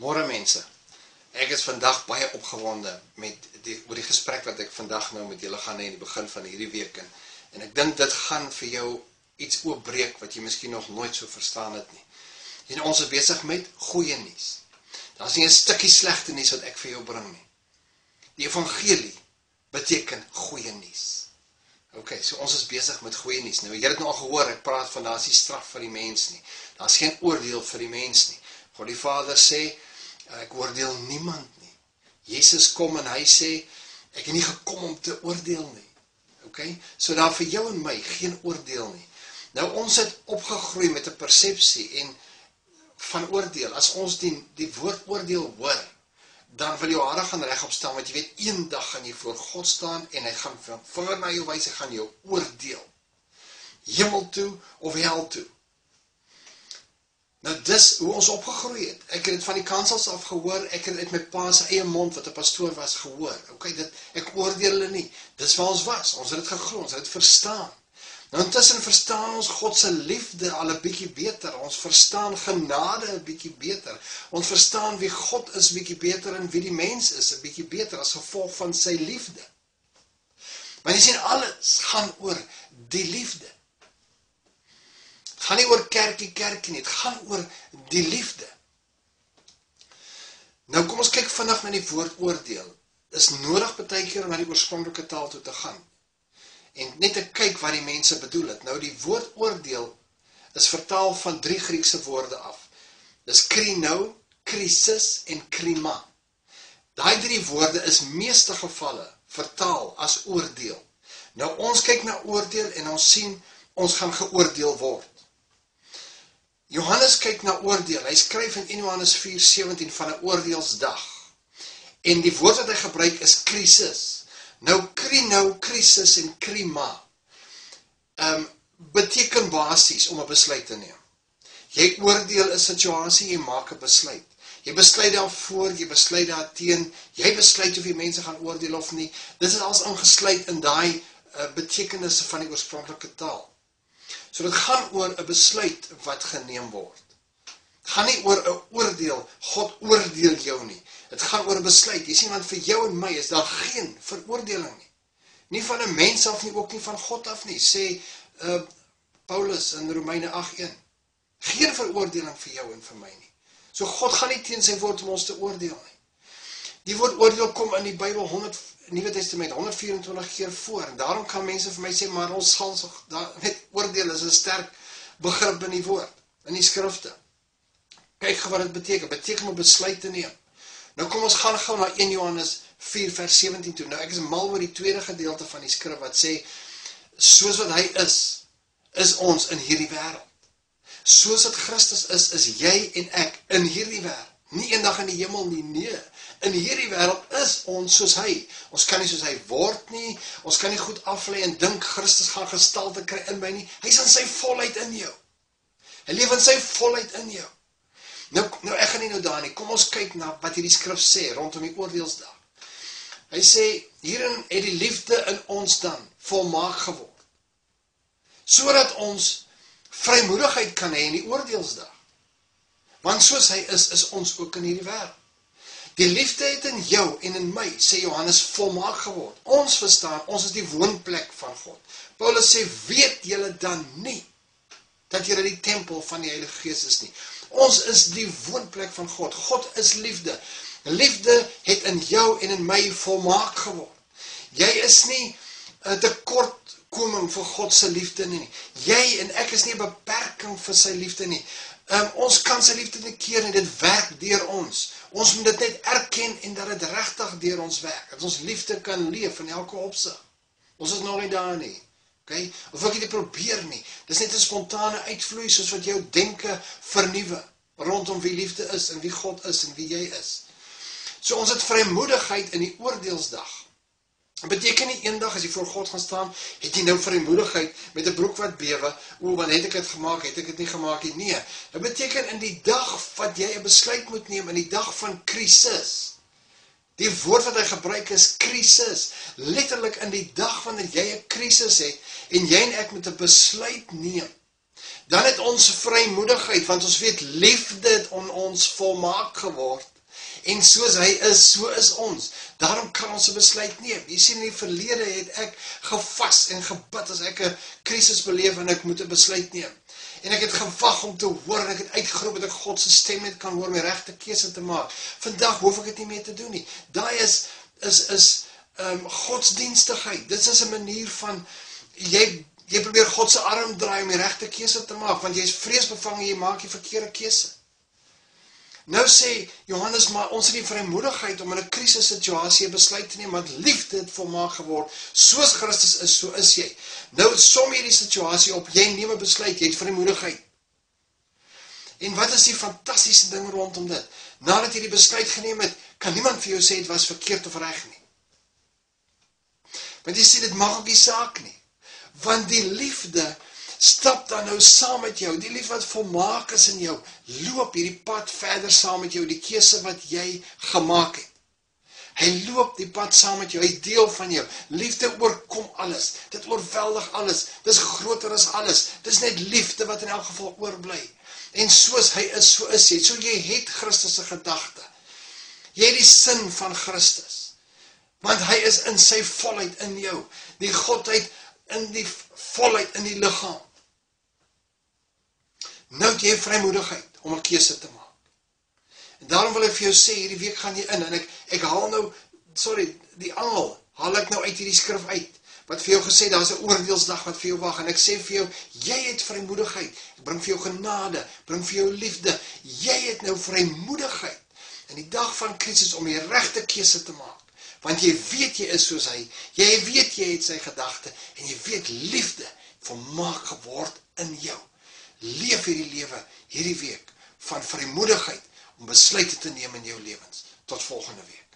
Môre mense, ek is vandag baie opgewonde oor die gesprek wat ek vandag nou met julle gaan hê in die begin van hierdie week. En ek dink dit gaan vir jou iets oopbreek wat jy miskien nog nooit so verstaan het nie. En ons is besig met goeie nuus. Daar is nie 'n stukkie slegte nuus wat ek vir jou bring nie. Die evangelie beteken goeie nuus. Ok, so ons is besig met goeie nuus. Nou, jy het nou al gehoor, ek praat van daar is nie straf vir die mens nie. Daar is geen oordeel vir die mens nie. God die Vader sê, ek oordeel niemand nie. Jesus kom en hy sê, ek het nie gekom om te oordeel nie. Ok, so daar vir jou en my geen oordeel nie. Nou ons het opgegroei met 'n persepsie en van oordeel. As ons die woord oordeel hoor, dan wil jou hare gaan regop staan, want jy weet, eendag gaan jy voor God staan en hy gaan vinger na jou wys, hy gaan jou oordeel. Hemel toe of hel toe. Nou dis hoe ons opgegroei het. Ek het dit van die kansels af gehoor, ek het dit met pa se eie mond wat 'n pastoor was gehoor. Ok, ek oordeel hulle nie. Dis waar ons was. Ons het dit geglo, ons het dit verstaan. Nou intussen verstaan ons God se liefde al 'n bietjie beter. Ons verstaan genade 'n bietjie beter. Ons verstaan wie God is bietjie beter en wie die mens is 'n bietjie beter as gevolg van sy liefde. Maar jy sien, alles gaan oor die liefde. Het gaan nie oor kerkie nie, het gaan oor die liefde. Nou kom ons kyk vinnig na die woord oordeel. Is nodig baie keer om na die oorspronklike taal toe te gaan. En net te kyk wat die mense bedoel het. Nou die woord oordeel is vertaal van 3 Griekse woorde af. Dis krino, krisis en krima. Daai 3 woorde is meeste gevalle vertaal as oordeel. Nou ons kyk na oordeel en ons sien ons gaan geoordeel word. Johannes kyk na oordeel. Hy skryf in 1 Johannes 4:17 van 'n oordeelsdag. En die woord wat hy gebruik is krisis. Nou, krino, krisis en krima beteken basies om 'n besluit te neem. Jy oordeel 'n situasie, jy maak 'n besluit. Jy besluit daarvoor, jy besluit daarteen, jy besluit of jy mense gaan oordeel of nie. Dit is als ingesluit in daai betekenisse van die oorspronklike taal. So dit gaan oor 'n besluit wat geneem word. Het gaan nie oor 'n oordeel, God oordeel jou nie. Het gaan oor 'n besluit. Jy sien, want vir jou en my is daar geen veroordeling nie. Nie van 'n mens af nie, ook nie van God af nie, sê Paulus in Romeine 8:1. Geen veroordeling vir jou en vir my nie. So God gaan nie teen sy woord om ons te oordeel nie. Die woord oordeel kom in die Bybel Nuwe Testament 124 keer voor. En daarom kan mense vir my sê, maar ons sal met oordeel is 'n sterk begrip in die woord, in die skrifte. Kyk wat dit beteken. Beteken om besluit te neem. Nou kom ons gaan gou na 1 Johannes 4 vers 17 toe. Nou ek is mal oor die tweede gedeelte van die skrif wat sê, soos wat hy is ons in hierdie wêreld. Soos wat Christus is jy en ek in hierdie wêreld. Nie eendag in die hemel nie, nee. In hierdie wêreld is ons soos hy. Ons kan nie soos hy word nie. Ons kan nie goed aflei en dink Christus gaan gestalte kry in my nie. Hy is in sy volheid in jou. Hy leef in sy volheid in jou. Nou ek gaan nie nou daar nie. Kom ons kyk na wat hierdie skrif sê rondom die oordeelsdag. Hy sê, hierin het die liefde in ons dan volmaak geword. Sodat ons vrymoedigheid kan hê in die oordeelsdag. Want soos hy is ons ook in hierdie wêreld. Die liefde het in jou en in my, sê Johannes, volmaak geword. Ons verstaan, ons is die woonplek van God. Paulus sê, weet julle dan nie, dat julle die tempel van die Heilige Gees is nie. Ons is die woonplek van God. God is liefde. Liefde het in jou en in my volmaak geword. Jy is nie 'n tekortkoming vir God se liefde nie. Jy en ek is nie 'n beperking vir sy liefde nie. Ons kan sy liefde nie keer en dit werk deur ons. Ons moet dit net erken en dat dit regtig deur ons werk. Dat ons liefde kan leef in elke opsig. Ons is nog nie daar nie. Okay? Of ek dit probeer nie. Dis net 'n spontane uitvloei soos wat jou denke vernuwe rondom wie liefde is en wie God is en wie jy is. So ons het vrymoedigheid in die oordeelsdag. Dat beteken nie eendag as jy voor God gaan staan, het jy nou vrymoedigheid met 'n broek wat bewe, want het ek dit gemaak, het ek dit nie gemaak nie. Nee, dat beteken in die dag wat jy 'n besluit moet neem, in die dag van krisis. Die woord wat hy gebruik is krisis. Letterlik in die dag wanneer jy 'n krisis het en jy en ek moet 'n besluit neem. Dan het ons vrymoedigheid, want ons weet liefde het on ons volmaak geword. En soos hy is, so is ons. Daarom kan ons 'n besluit neem. Jy sien, in die verlede het ek gevas en gebid as ek 'n krisis beleef en ek moet 'n besluit neem. En ek het gewag om te hoor en ek het uitgeroep dat ek God se stem net kan hoor om die regte keuse te maak. Vandag hoef ek dit nie meer te doen nie. Daai is godsdienstigheid. Dit is 'n manier van jy probeer God se arm draai om die regte keuse te maak, want jy is vreesbevange en jy maak die verkeerde keuse. Nou sê Johannes, maar ons het die vrymoedigheid om in 'n krisissituasie 'n besluit te neem, want liefde het volmaak geword. Soos Christus is, so is jy. Nou som jy die situasie op, jy neem 'n besluit, jy het vrymoedigheid. En wat is die fantastiese ding rondom dit? Nadat jy die besluit geneem het, kan niemand vir jou sê het was verkeerd of reg nie. Want jy sê dit mag ook nie saak nie. Want die liefde stap dan nou saam met jou, die liefde wat volmaak is in jou, loop hierdie pad verder saam met jou, die keuse wat jy gemaak het. Hy loop die pad saam met jou, hy deel van jou. Liefde oorkom alles, dit oorweldig alles, dit is groter as alles, dit is net liefde wat in elk geval oorbly. En soos hy is, so is jy, so jy het Christus se gedagte. Jy het die sin van Christus, want hy is in sy volheid in jou, die Godheid in die volheid in die liggaam. Nou het jy vrymoedigheid om 'n keuse te maak. En daarom wil ek vir jou sê, hierdie week gaan jy in, en ek haal nou, die angel, haal ek nou uit hierdie skrif uit, wat vir jou gesê, daar is 'n oordeelsdag wat vir jou wag, en ek sê vir jou, jy het vrymoedigheid, ek bring vir jou genade, bring vir jou liefde, jy het nou vrymoedigheid, in die dag van krisis, om die regte keuse te maak, want jy weet jy is soos hy, jy weet jy het sy gedagte, en jy weet liefde volmaak geword in jou. Leef hierdie lewe, hierdie week, van vrymoedigheid, om besluite te neem in jou lewens. Tot volgende week.